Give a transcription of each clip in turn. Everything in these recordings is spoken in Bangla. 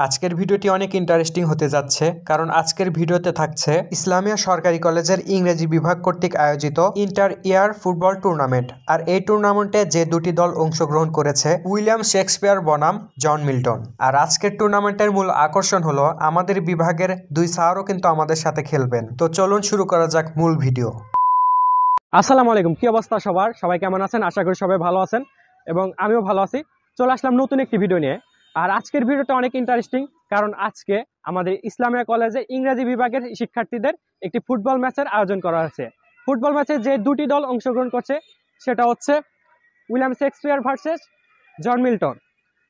আজকের ভিডিওটি অনেক ইন্টারেস্টিং হতে যাচ্ছে, কারণ আজকের ভিডিওতে থাকছে ইসলামিয়া সরকারি কলেজের ইংরেজি বিভাগ কর্তৃক আয়োজিত ইন্টার ইয়ার ফুটবল টুর্নামেন্ট। আর এই টুর্নামেন্টে যে দুটি দল অংশগ্রহণ করেছে, উইলিয়াম শেক্সপিয়ার বনাম জন মিল্টন। আর আজকের টুর্নামেন্টের মূল আকর্ষণ হলো আমাদের বিভাগের দুই স্যারও কিন্তু আমাদের সাথে খেলবেন। তো চলুন শুরু করা যাক মূল ভিডিও। আসসালামু আলাইকুম, কি অবস্থা সবার? সবাই কেমন আছেন? আশা করি সবাই ভালো আছেন এবং আমিও ভালো আছি। চলে আসলাম নতুন একটি ভিডিও নিয়ে। আর আজকের ভিডিওটা অনেক ইন্টারেস্টিং, কারণ আজকে আমাদের ইসলামিয়া কলেজে ইংরেজি বিভাগের শিক্ষার্থীদের একটি ফুটবল ম্যাচের আয়োজন করা হয়েছে। ফুটবল ম্যাচে যে দুটি দল অংশগ্রহণ করছে সেটা হচ্ছে William Shakespeare versus John Milton.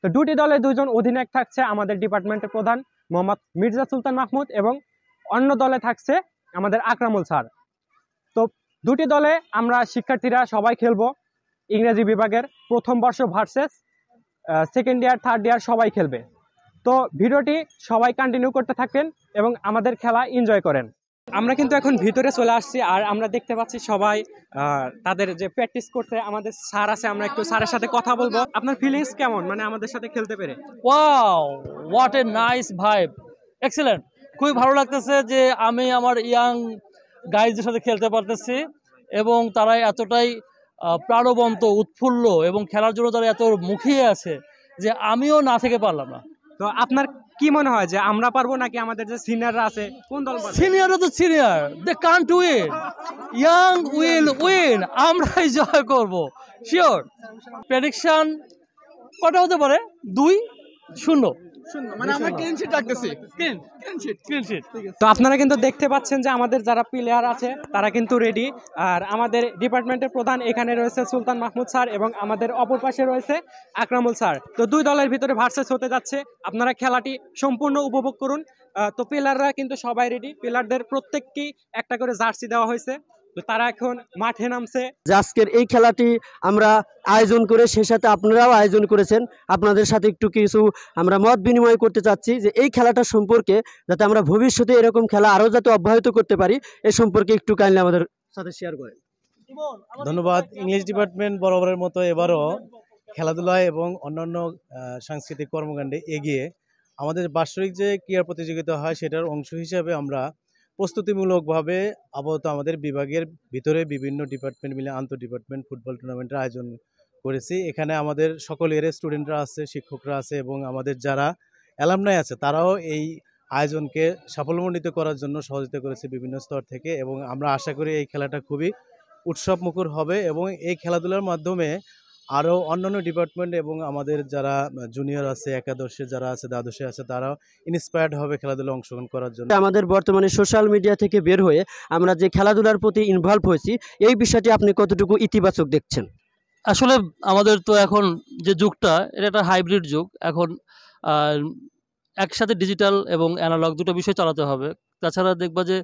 তো দুটি দলে দুইজন অধিনায়ক থাকছে আমাদের ডিপার্টমেন্টের প্রধান মোহাম্মদ মির্জা সুলতান মাহমুদ, এবং অন্য দলে থাকছে আমাদের আকরামুল স্যার। তো দুটি দলে আমরা শিক্ষার্থীরা সবাই খেলবো। ইংরেজি বিভাগের প্রথম বর্ষ versus second year, third year সবাই খেলবে। তো ভিডিওটি সবাই কন্টিনিউ করতে থাকেন এবং আমাদের খেলা এনজয় করেন। আমরা কিন্তু এখন ভিতরে চলে আসছি, আর আমরা দেখতে পাচ্ছি সবাই তাদের যে প্র্যাকটিস করতে। আমাদের স্যার আছে, আমরা একটু স্যারের সাথে কথা বলবো। আপনার ফিলিংস কেমন, মানে আমাদের সাথে খেলতে পেরে? Wow, what a nice vibe, excellent. খুবই ভালো লাগতেছে যে আমি আমার ইয়াং গাইজদের সাথে খেলতে পারতেছি, এবং তারা এতটাই প্রাণবন্ত, উৎফুল্ল, এবং খেলার জন্য তারা এত মুখিয়ে আছে যে আমিও না থেকে পারলাম না। তো আপনার কি মনে হয় যে আমরা পারবো নাকি আমাদের যে সিনিয়ররা আছে কোন দল পারবে? সিনিয়ররা তো senior, they can't win, young will win, আমরাই জয় করব শিওর। প্রেডিকশন কটা হতে পারে? 2-0। মানে আমরা ক্লিন শিট রাখতেছি। Clean sheet. তো আপনারা কিন্তু দেখতে পাচ্ছেন যে আমাদের যারা প্লেয়ার আছে তারা কিন্তু রেডি। আর আমাদের ডিপার্টমেন্টের প্রধান এখানে রয়েছে সুলতান মাহমুদ স্যার, এবং আমাদের অপর পাশে রয়েছে আকরামুল স্যার। তো দুই দলের ভিতরে ভার্সেস হতে যাচ্ছে, আপনারা খেলাটি সম্পূর্ণ উপভোগ করুন। তো প্লেয়াররা কিন্তু সবাই রেডি, প্লেয়ারদের প্রত্যেককেই একটা করে জার্সি দেওয়া হয়েছে। তো তারা এখন মাঠে নামছে। আজকের এই খেলাটি আমরা আয়োজন করে সেই সাথে আপনারাও আয়োজন করেছেন, আপনাদের সাথে একটু কিছু আমরা মত বিনিময় করতে চাচ্ছি যে এই খেলাটা সম্পর্কে, যাতে আমরা ভবিষ্যতে এরকম খেলা আরও যাতে অব্যাহত করতে পারি, এ সম্পর্কে একটু কাইন্ডলি আমাদের সাথে শেয়ার করেন। ধন্যবাদ। ইংলিশ ডিপার্টমেন্ট বরাবরের মতো এবারও খেলাধুলায় এবং অন্যান্য সাংস্কৃতিক কর্মকাণ্ডে এগিয়ে আমাদের বাৎসরিক যে ক্রীড়া প্রতিযোগিতা হয় সেটার অংশ হিসাবে আমরা প্রস্তুতিমূলকভাবে আপাতত আমাদের বিভাগের ভিতরে বিভিন্ন ডিপার্টমেন্ট মিলে আন্তঃ ডিপার্টমেন্ট ফুটবল টুর্নামেন্টের আয়োজন করেছি। এখানে আমাদের সকল এর স্টুডেন্টরা আছে, শিক্ষকরা আছে, এবং আমাদের যারা অ্যালামনাই আছে তারাও এই আয়োজনকে সাফল্যমণ্ডিত করার জন্য সহযোগিতা করেছে বিভিন্ন স্তর থেকে। এবং আমরা আশা করি এই খেলাটা খুবই উৎসব মুখর হবে, এবং এই খেলাধুলার মাধ্যমে আরও অন্যান্য ডিপার্টমেন্ট এবং আমাদের যারা জুনিয়র আছে, একাদশে যারা আছে, দ্বাদশে আছে, তারাও ইন্সপায়ার্ড হবে খেলাধুলা অংশগ্রহণ করার জন্য। আমাদের বর্তমানে সোশ্যাল মিডিয়া থেকে বের হয়ে আমরা যে খেলাধুলার প্রতি ইনভলভ হয়েছি, এই বিষয়টি আপনি কতটুকু ইতিবাচক দেখছেন? আসলে আমাদের তো এখন যে যুগটা, এটা একটা হাইব্রিড যুগ। এখন একসাথে ডিজিটাল এবং অ্যানালগ দুটো বিষয় চালাতে হবে। তাছাড়া দেখবা যে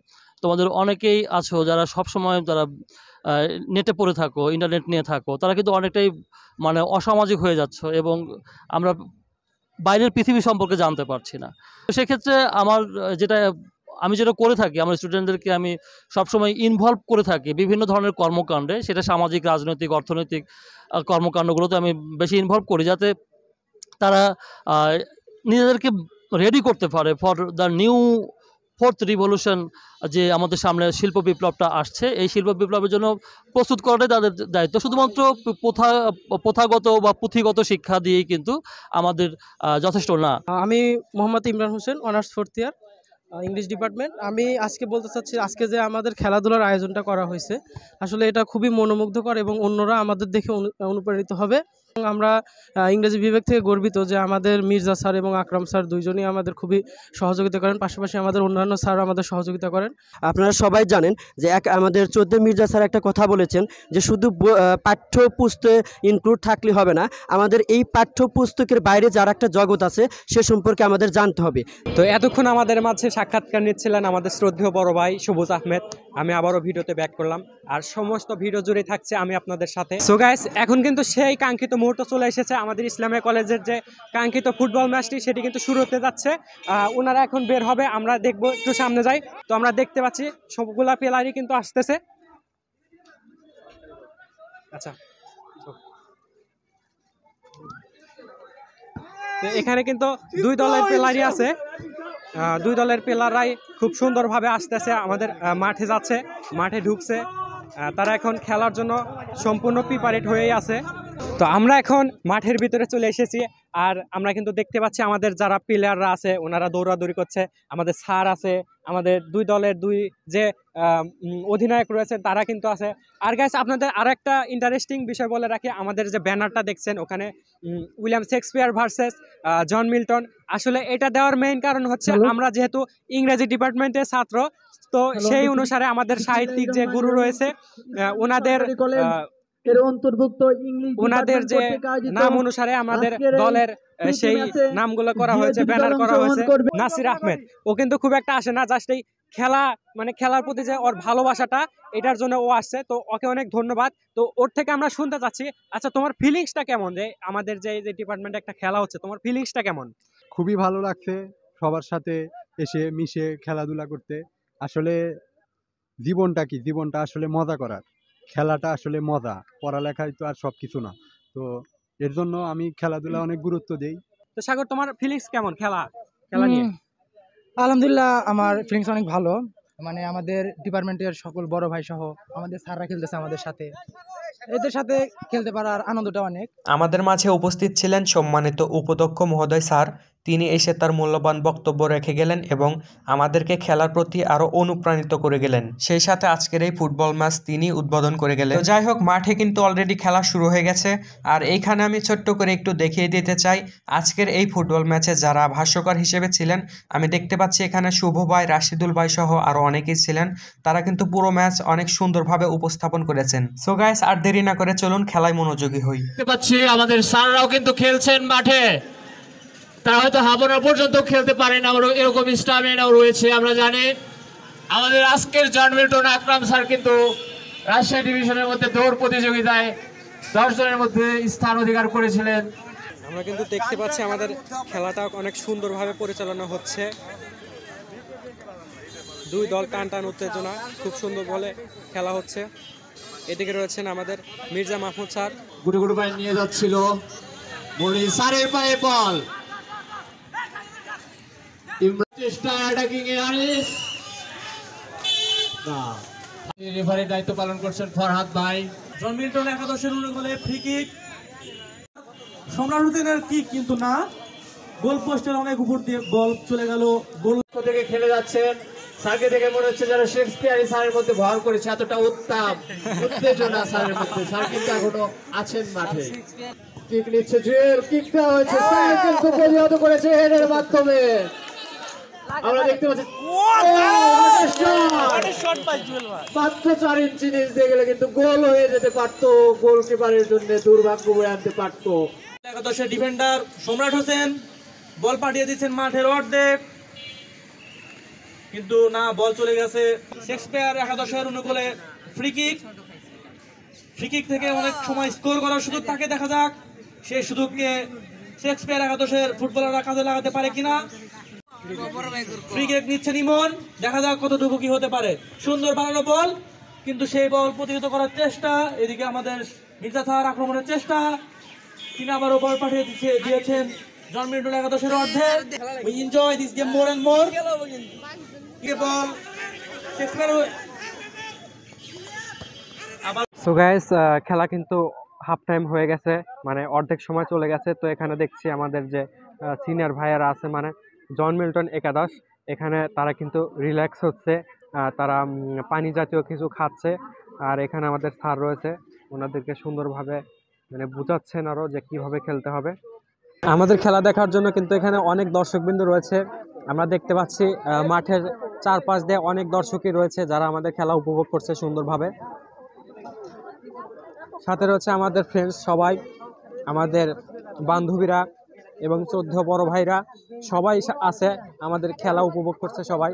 তোমাদের অনেকেই আছো যারা সবসময় তারা নেটে পড়ে থাকো, ইন্টারনেট নিয়ে থাকো, তারা কিন্তু অনেকটাই মানে অসামাজিক হয়ে যাচ্ছ, এবং আমরা বাইরের পৃথিবী সম্পর্কে জানতে পারছি না। তো সেক্ষেত্রে আমি যেটা করে থাকি, আমার স্টুডেন্টদেরকে আমি সবসময় ইনভলভ করে থাকি বিভিন্ন ধরনের কর্মকাণ্ডে, সেটা সামাজিক, রাজনৈতিক, অর্থনৈতিক কর্মকাণ্ডগুলোতে আমি বেশি ইনভলভ করি, যাতে তারা নিজেদেরকে রেডি করতে পারে for the new fourth revolution, যে আমাদের সামনে শিল্প বিপ্লবটা আসছে। এই শিল্প বিপ্লবের জন্য প্রস্তুত করাটাই তাদের দায়িত্ব। শুধুমাত্র প্রথাগত বা পুঁথিগত শিক্ষা দিয়েই কিন্তু আমাদের যথেষ্ট না। আমি মোহাম্মদ ইমরান হোসেন, অনার্স 4th ইয়ার, ইংলিশ ডিপার্টমেন্ট। আমি আজকে বলতে চাচ্ছি, আজকে যে আমাদের খেলাধুলার আয়োজনটা করা হয়েছে, আসলে এটা খুবই মনোমুগ্ধকর, এবং অন্যরা আমাদের দেখে অনুপ্রাণিত হবে। আমরা ইংরেজি বিভাগ থেকে গর্বিত যে আমাদের মির্জা স্যার এবং আকরাম স্যার দুইজনই আমাদের খুবই সহযোগিতা করেন, পাশাপাশি আমাদের অন্যান্য স্যার আমাদের সহযোগিতা করেন। আপনারা সবাই জানেন যে আমাদের চৌধুরী মির্জা স্যার একটা কথা বলেছেন যে শুধু পাঠ্যপুস্তকে ইনক্লুড থাকলে হবে না, আমাদের এই পাঠ্যপুস্তকের বাইরে যার একটা জগৎ আছে সে সম্পর্কে আমাদের জানতে হবে। তো এতক্ষণ আমাদের মাঝে সাক্ষাৎকার নিচ্ছিলেন আমাদের শ্রদ্ধেয় বড় ভাই সবুজ আহমেদ। আমি আবারও ভিডিওতে ব্যাক করলাম, আর সমস্ত ভিডিও জুড়ে থাকছে আমি আপনাদের সাথে। সো গাইস, এখন কিন্তু সেই কাঙ্ক্ষিত মুহূর্ত চলে এসেছে। আমাদের ইসলামিয়া কলেজের যে কাঙ্ক্ষিত ফুটবল ম্যাচটি, সেটি কিন্তু শুরু হতে যাচ্ছে। ওনারা এখন বের হবে, আমরা দেখবো, একটু সামনে যাই। তো আমরা দেখতে পাচ্ছি সবগুলা প্লেয়ারই কিন্তু আসতেছে। আচ্ছা, তো এখানে কিন্তু দুই দলের প্লেয়ারই আছে, দুই দলের প্লেয়াররাই খুব সুন্দরভাবে আসতেছে, আমাদের মাঠে যাচ্ছে, মাঠে ঢুকছে। তারা এখন খেলার জন্য সম্পূর্ণ প্রিপারেট হয়েই আছে। তো আমরা এখন মাঠের ভিতরে চলে এসেছি, আর আমরা কিন্তু দেখতে পাচ্ছি আমাদের যারা প্লেয়াররা আছে ওনারা দৌড়াদৌড়ি করছে, আমাদের স্যার আছে, আমাদের দুই দলের দুই যে অধিনায়ক রয়েছে তারা কিন্তু আছে। আর গাইস আপনাদের আরো একটা ইন্টারেস্টিং বিষয় বলে রাখি, আমাদের যে ব্যানারটা দেখছেন ওখানে William Shakespeare versus John Milton, আসলে এটা দেওয়ার মেইন কারণ হচ্ছে আমরা যেহেতু ইংরেজি ডিপার্টমেন্টের ছাত্র, তো সেই অনুসারে আমাদের সাহিত্যিক যে গুরু রয়েছে ওনাদের ওনাদের যে নাম অনুসারে আমাদের দলের সেই নামগুলো করা হয়েছে, ব্যানার করা হয়েছে। নাসির আহমেদ ও কিন্তু খুব একটা আসে না, জাস্ট এই খেলা মানে খেলার প্রতি যে ওর ভালোবাসাটা এটার জন্য ও আসছে, তো ওকে অনেক ধন্যবাদ। তো ওর থেকে আমরা শুনতে চাচ্ছি, আচ্ছা তোমার ফিলিংসটা কেমন যে আমাদের যে ডিপার্টমেন্টে একটা খেলা হচ্ছে, তোমার ফিলিংসটা কেমন? খুবই ভালো লাগছে সবার সাথে এসে মিশে খেলাধুলা করতে। আসলে জীবনটা কি, জীবনটা আসলে মজা করার, খেলাটা আসলে মজা, পড়ালেখায় তো আর সব কিছু না। তো এর জন্য আমি খেলাধুলা অনেক গুরুত্ব দিই। তো সাগর তোমার ফিলিংস কেমন খেলা নিয়ে? আলহামদুলিল্লাহ আমার ফিলিংস অনেক ভালো, মানে আমাদের ডিপার্টমেন্টের সকল বড় ভাই সহ আমাদের স্যাররা খেলতেছে আমাদের সাথে, এদের সাথে খেলতে পারার আনন্দটা অনেক। আমাদের মাঝে উপস্থিত ছিলেন সম্মানিত উপাধ্যক্ষ মহোদয় স্যার, তিনি এসে তার মূল্যবান বক্তব্য রেখে গেলেন এবং আমাদেরকে খেলার প্রতি আরো অনুপ্রাণিত করে গেলেন। সেই সাথে আজকের এই ফুটবল ম্যাচ তিনি উদ্বোধন করে গেলেন। তো যাই হোক, মাঠে কিন্তু অলরেডি খেলা শুরু হয়ে গেছে। আর এইখানে আমি ছোট্ট করে একটু দেখিয়ে দিতে চাই আজকের এই ফুটবল ম্যাচে যারা ভাষ্যকার হিসেবে ছিলেন। আমি দেখতে পাচ্ছি এখানে শুভ ভাই, রাশিদুল ভাই সহ আরো অনেকেই ছিলেন। তারা কিন্তু পুরো ম্যাচ অনেক সুন্দরভাবে উপস্থাপন করেছেন। সো গাইস, আর দেরি না করে চলুন খেলায় মনোযোগী হই। দেখতে পাচ্ছি আমাদের স্যাররাও কিন্তু খেলছেন মাঠে, তারা হয়তো হাফ পর্যন্ত খেলতে পারেন, এরকম স্টামিনাও রয়েছে। আমরা জানি আমাদের আজকের জন মিল্টন আকরাম স্যার কিন্তু রাজশাহী ডিভিশনের মধ্যে দৌড় প্রতিযোগিতায় 10 জনের মধ্যে স্থান অধিকার করেছিলেন। আমরা কিন্তু দেখতে পাচ্ছি আমাদের খেলাটা অনেক সুন্দরভাবে পরিচালনা হচ্ছে, দুই দল টান টান উত্তেজনা, খুব সুন্দর বলে খেলা হচ্ছে। এদিকে রয়েছেন আমাদের মির্জা মাহমুদ স্যার, গুটি গুটি পায়ে নিয়ে যাচ্ছিল, বলি স্যারের পায়ে বল, চেষ্টা অ্যাটাকিং এ আনিস, না রেফারির দায়িত্ব পালন করছেন ফরহাদ ভাই। জন মিল্টন একাদশের অনুকূলে ফ্রি কিক, সম্রাট হোসেনের কিক কিন্তু না, গোল পোস্টের অনেক উপর দিয়ে বল চলে গেল। গোল থেকে খেলে যাচ্ছেন, স্যারকে দেখে মনে হচ্ছে যারা শেক্সপিয়ারি স্যারের মধ্যে ভর করেছে, এতটা উত্তাপ উত্তেজনা স্যারের মধ্যে। স্যার কিন্তু এখনো আছেন মাঠে, কিক নিচ্ছে, জের কিকটা হয়েছে, স্যার কিন্তু প্রতিহত করেছে হেডের মাধ্যমে। আমরা দেখতে পাচ্ছি মাত্র 4 ইঞ্চি নিচ দিয়ে গেলে কিন্তু গোল হয়ে যেতে পারতো, গোলকিপারের জন্য দুর্ভাগ্য বয়ে আনতে পারতো। একাদশের ডিফেন্ডার সম্রাট হোসেন বল পাঠিয়ে দিচ্ছেন মাঠের অর্ধেক, কিন্তু না, বল চলে গেছে। শেক্সপিয়ার একাদশের অনুকূলে ফ্রি কিক থেকে অনেক সময় স্কোর করার সুযোগ থাকে, দেখা যাক সেই সুযোগকে শেক্সপিয়ার একাদশের ফুটবলাররা কাজে লাগাতে পারে কিনা। ফ্রি কিক নিচ্ছেন ইমন, দেখা যাক কতটুকু কি হতে পারে। সুন্দর বানানো বল, কিন্তু সেই বল প্রতিহত করার চেষ্টা, এদিকে আমাদের মির্জা স্যার আক্রমণের চেষ্টা, তিনি আবার ওপর পাঠিয়ে দিয়েছেন জন মিল্টন একাদশের অর্ধে। We enjoy this game more and more. বল সো গাইস, খেলা কিন্তু হাফ টাইম হয়ে গেছে, মানে অর্ধেক সময় চলে গেছে। তো এখানে দেখছি আমাদের যে সিনিয়র ভাইয়ারা আছে, মানে জন মিল্টন একাদশ, এখানে তারা কিন্তু রিল্যাক্স হচ্ছে, তারা পানি জাতীয় কিছু খাচ্ছে। আর এখানে আমাদের স্যার রয়েছে, ওনাদেরকে সুন্দরভাবে মানে বুঝাচ্ছেন আরও যে কীভাবে খেলতে হবে। আমাদের খেলা দেখার জন্য কিন্তু এখানে অনেক দর্শকবৃন্দ রয়েছে। আমরা দেখতে পাচ্ছি মাঠের চারপাশ দিয়ে অনেক দর্শকই রয়েছে যারা আমাদের খেলা উপভোগ করছে সুন্দরভাবে। সাথে রয়েছে আমাদের ফ্রেন্ডস সবাই, আমাদের বান্ধবীরা এবং 14 বড় ভাইরা সবাই আছে, আমাদের খেলা উপভোগ করছে সবাই,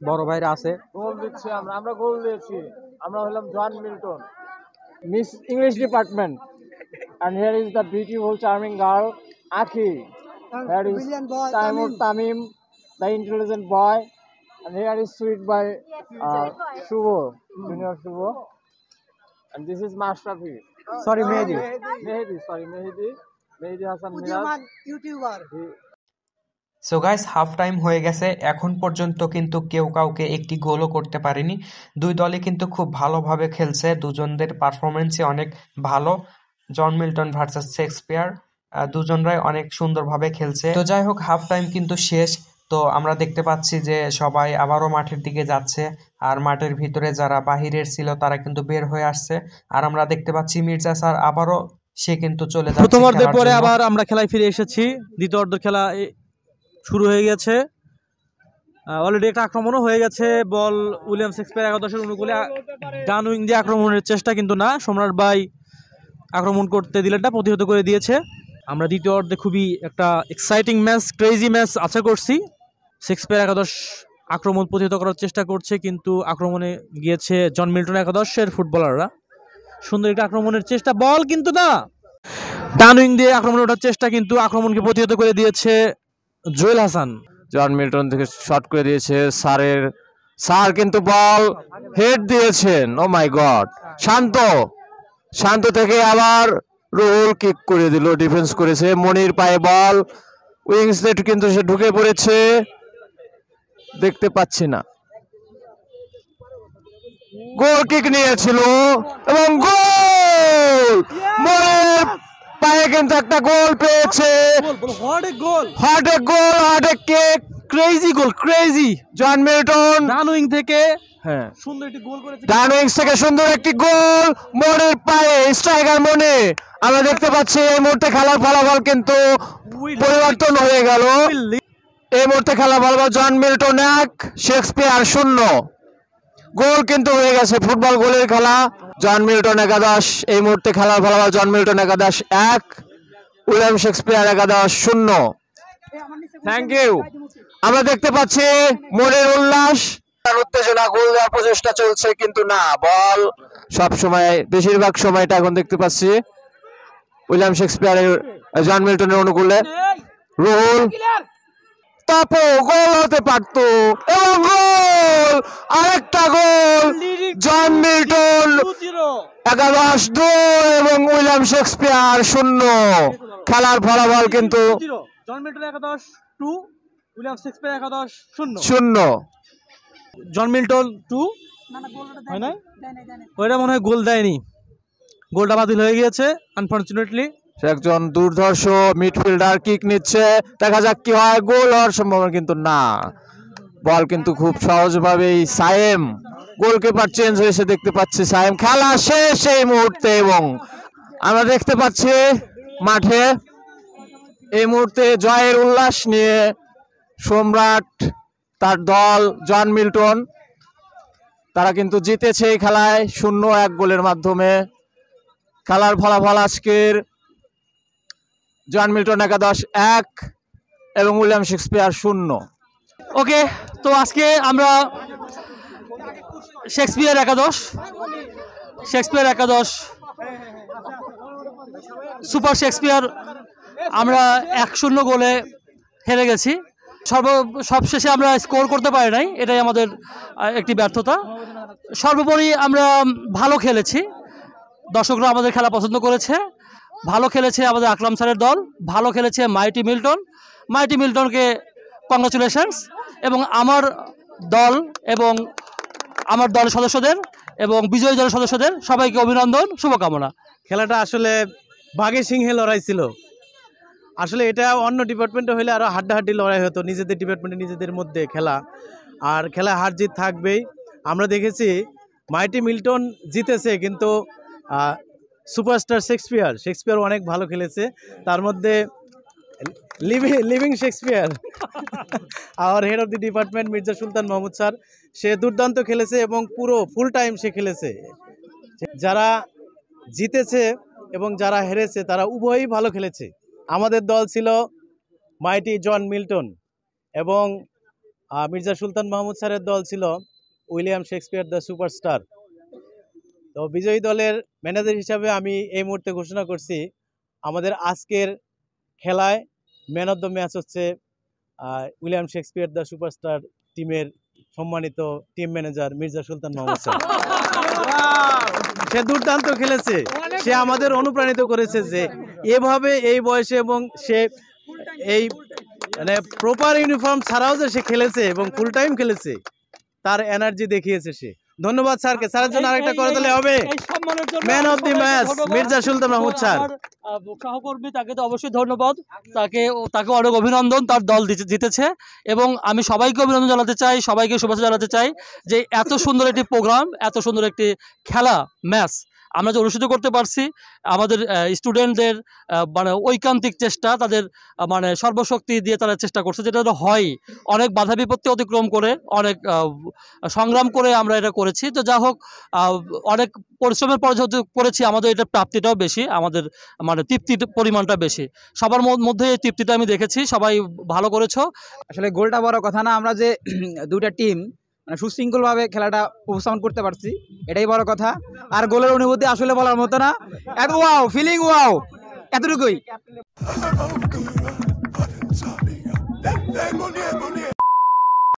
বড় ভাইরা আছে। গোল দিচ্ছি আমরা গোল দিয়েছি, আমরা হলাম John Milton, miss English department, and here is the beautiful charming girl Akhi, here is Taimur Tamim, the intelligent boy, and here is sweet boy Shubho, junior Shubho, and this is Mashrafi, Sorry, Mehdi, Mehdi, Mehedi Hasan Miraz YouTuber. So guys, half time হয়ে গেছে। এখন পর্যন্ত কিন্তু কেউ কাউকে একটি গোলও করতে পারেনি। দুই দলই কিন্তু খুব ভালোভাবে খেলছে, দুজনদের পারফরমেন্সই অনেক ভালো। জন মিল্টন ভার্সেস শেক্সপিয়ার, দুজনরাই অনেক সুন্দরভাবে খেলছে। তো যাই হোক, হাফ টাইম কিন্তু শেষ। তো আমরা দেখতে পাচ্ছি যে সবাই আবারও মাঠের দিকে যাচ্ছে, আর মাঠের ভিতরে যারা বাহিরের ছিল তারা কিন্তু বের হয়ে আসছে। আর আমরা দেখতে পাচ্ছি মির্জা স্যার আবারও সে কিন্তু চলে যাচ্ছে প্রথমার্ধের খেলার পরে জন্য। আবার আমরা খেলায় ফিরে এসেছি। দ্বিতীয় অর্ধের খেলা শুরু হয়ে গেছে। অলরেডি একটা আক্রমণও হয়ে গেছে। বল উইলিয়াম শেক্সপিয়ার একাদশের অনুকূলে, ডান উইং দিয়ে আক্রমণের চেষ্টা, কিন্তু না, সম্রাট ভাই আক্রমণ করতে দিলেনটা প্রতিহত করে দিয়েছে। আমরা দ্বিতীয় অর্ধে খুবই একটা এক্সাইটিং ম্যাচ, ক্রেজি ম্যাচ আশা করছি। শেক্সপিয়ার একাদশ আক্রমণ প্রতিহত করার চেষ্টা করছে, কিন্তু আক্রমণে গিয়েছে জন মিল্টন একাদশের ফুটবলাররা। সুন্দর একটা আক্রমণের চেষ্টা, বল কিন্তু না, ডান উইং দিয়ে আক্রমণ ওঠার চেষ্টা, কিন্তু আক্রমণকে প্রতিহত করে দিয়েছে জুয়েল হাসান। জন মিল্টন থেকে শট করে দিয়েছে স্যার কিন্তু বল হেড দিয়েছেন। ও মাই গড, শান্ত থেকে আবার রুহুল কিক করে দিল, ডিফেন্স করেছে। মনির পায়ে বল, উইংস নেট কিন্তু সে ঢুকে পড়েছে, দেখতে পাচ্ছি না। গোল কিক নিয়েছিল এবং গোল, মনির পায়ে কিন্তু একটা গোল পেয়েছে। হট এ কিক, ক্রেজি জন মিল্টন ডান উইং থেকে হ্যাঁ সুন্দর একটি গোল করেছে। ডান উইংস থেকে সুন্দর একটি গোল, মনির পায়ে, স্ট্রাইকার মনে। আমরা দেখতে পাচ্ছি এই মুহূর্তে খেলার ফলাফল কিন্তু পরিবর্তন হয়ে গেল। এই মুহূর্তে খেলার ফলাফল জন মিল্টন 1, শেক্সপিয়ার 0। গোল কিন্তু হয়ে গেছে, ফুটবল গোলের খেলা। জন মিল্টন একাদশ এই মুহূর্তে খেলার ফলাফল জন মিল্টন একাদশ 1, উইলিয়াম শেক্সপিয়ার একাদশ 0। Thank you. আমরা দেখতে পাচ্ছি মনের উল্লাস, উত্তেজনা, গোল দেওয়ার প্রচেষ্টা চলছে, কিন্তু না, বল সব সময়, বেশিরভাগ সময়টা এখন দেখতে পাচ্ছি উইলিয়াম শেক্সপিয়ারের, জন মিল্টনের অনুকূলে। রুহুল তাপো গোল হতে পারত, এবং গোল, আরেকটা গোল, জন মিল্টন একাদশ 2 এবং উইলিয়াম শেক্সপিয়ার 0। খেলার ফলাফল কিন্তু জন মিল্টন একাদশ 2, উইলিয়াম শেক্সপিয়ার একাদশ 0। জন মিল্টন 2 হয় না, ওইটা মনে হয় গোল দেয়নি, গোলটা বাতিল হয়ে গিয়েছে আনফরচুনেটলি। একজন দুর্ধর্ষ মিডফিল্ডার কিক নিচ্ছে, দেখা যাক কি হয়, গোল হওয়ার সম্ভাবনা কিন্তু না। বল কিন্তু খুব সহজভাবেই সায়েম, গোলকিপার চেঞ্জ হয়েছে দেখতে পাচ্ছি। সায়েম, খেলা শেষ এই মুহূর্তে, এবং আমরা দেখতে পাচ্ছি মাঠে এই মুহূর্তে জয়ের উল্লাস নিয়ে সম্রাট, তার দল জন মিল্টন, তারা কিন্তু জিতেছে এই খেলায় 0-1 গোলের মাধ্যমে। খেলার ফলাফল আজকের জন মিল্টন একাদশ 1 এবং উইলিয়াম শেক্সপিয়ার 0। ওকে, তো আজকে আমরা শেক্সপিয়ার একাদশ সুপার শেক্সপিয়ার আমরা 1-0 গোলে হেরে গেছি। সবশেষে আমরা স্কোর করতে পারি নাই, এটাই আমাদের একটি ব্যর্থতা। সর্বোপরি আমরা ভালো খেলেছি, দর্শকরা আমাদের খেলা পছন্দ করেছে, ভালো খেলেছে আমাদের আকরাম স্যারের দল, ভালো খেলেছে মাইটি মিল্টনকে কংগ্রাচুলেশনস, এবং আমার দল এবং আমার দলের সদস্যদের এবং বিজয়ী দলের সদস্যদের সবাইকে অভিনন্দন, শুভকামনা। খেলাটা আসলে বাঘে সিংহে লড়াই ছিল। আসলে এটা অন্য ডিপার্টমেন্টে হলে আরও হাড্ডাহাড্ডি লড়াই হতো, নিজেদের ডিপার্টমেন্টে নিজেদের মধ্যে খেলা, আর খেলা হার জিত থাকবেই। আমরা দেখেছি মাইটি মিল্টন জিতেছে, কিন্তু সুপারস্টার শেক্সপিয়ার অনেক ভালো খেলেছে। তার মধ্যে living Shakespeare our head of the department Mirza Sultan Mahmud sir, সে দুর্দান্ত খেলেছে এবং পুরো ফুল টাইম সে খেলেছে। যারা জিতেছে এবং যারা হেরেছে তারা উভয়ই ভালো খেলেছে। আমাদের দল ছিল মাইটি জন মিল্টন এবং মির্জা সুলতান মাহমুদ স্যারের দল ছিল উইলিয়াম শেক্সপিয়ার দ্য সুপারস্টার। তো বিজয়ী দলের ম্যানেজার হিসাবে আমি এই মুহূর্তে ঘোষণা করছি, আমাদের আজকের খেলায় ম্যান অফ দ্য ম্যাচ হচ্ছে উইলিয়াম শেক্সপিয়ার দ্য সুপারস্টার টিমের সম্মানিত team manager Mirza Sultan Mahmud sir. সে দুর্দান্ত খেলেছে, সে আমাদের অনুপ্রাণিত করেছে যে এভাবে এই বয়সে এবং সে এই মানে প্রপার ইউনিফর্ম ছাড়াও যে সে খেলেছে এবং ফুল টাইম খেলেছে, তার এনার্জি দেখিয়েছে সে। ধন্যবাদ স্যারকে। স্যারের জন্য আরেকটা করে দিলে হবে। Man of the match Mirza Sultan Mahmud sir. সহকর্মী, তাকে তো অবশ্যই ধন্যবাদ, তাকে অনেক অভিনন্দন, তার দল জিতেছে। এবং আমি সবাইকে অভিনন্দন জানাতে চাই, সবাইকে শুভেচ্ছা জানাতে চাই যে এত সুন্দর একটি প্রোগ্রাম, এত সুন্দর একটি খেলা ম্যাচ আমরা যে অনুষ্ঠিত করতে পারছি। আমাদের স্টুডেন্টদের মানে ঐকান্তিক চেষ্টা, তাদের মানে সর্বশক্তি দিয়ে তারা চেষ্টা করছে, যেটা হয় অনেক বাধা বিপত্তি অতিক্রম করে, অনেক সংগ্রাম করে আমরা এটা করেছি। তো যা হোক, অনেক পরিশ্রমের পরে যেহেতু করেছি, আমাদের এটা প্রাপ্তিটাও বেশি, আমাদের মানে তৃপ্তির পরিমাণটা বেশি। সবার মধ্যে এই তৃপ্তিটা আমি দেখেছি, সবাই ভালো করেছো। আসলে গোলটা বড় কথা না, আমরা যে দুইটা টিম মানে সুশৃঙ্খলভাবে খেলাটা উপস্থাপন করতে পারছি, এটাই বড় কথা। আর গোলের অনুভূতি আসলে বলার মতো না, এত ওয়াও ফিলিং, ওয়াও, এতটুকুই।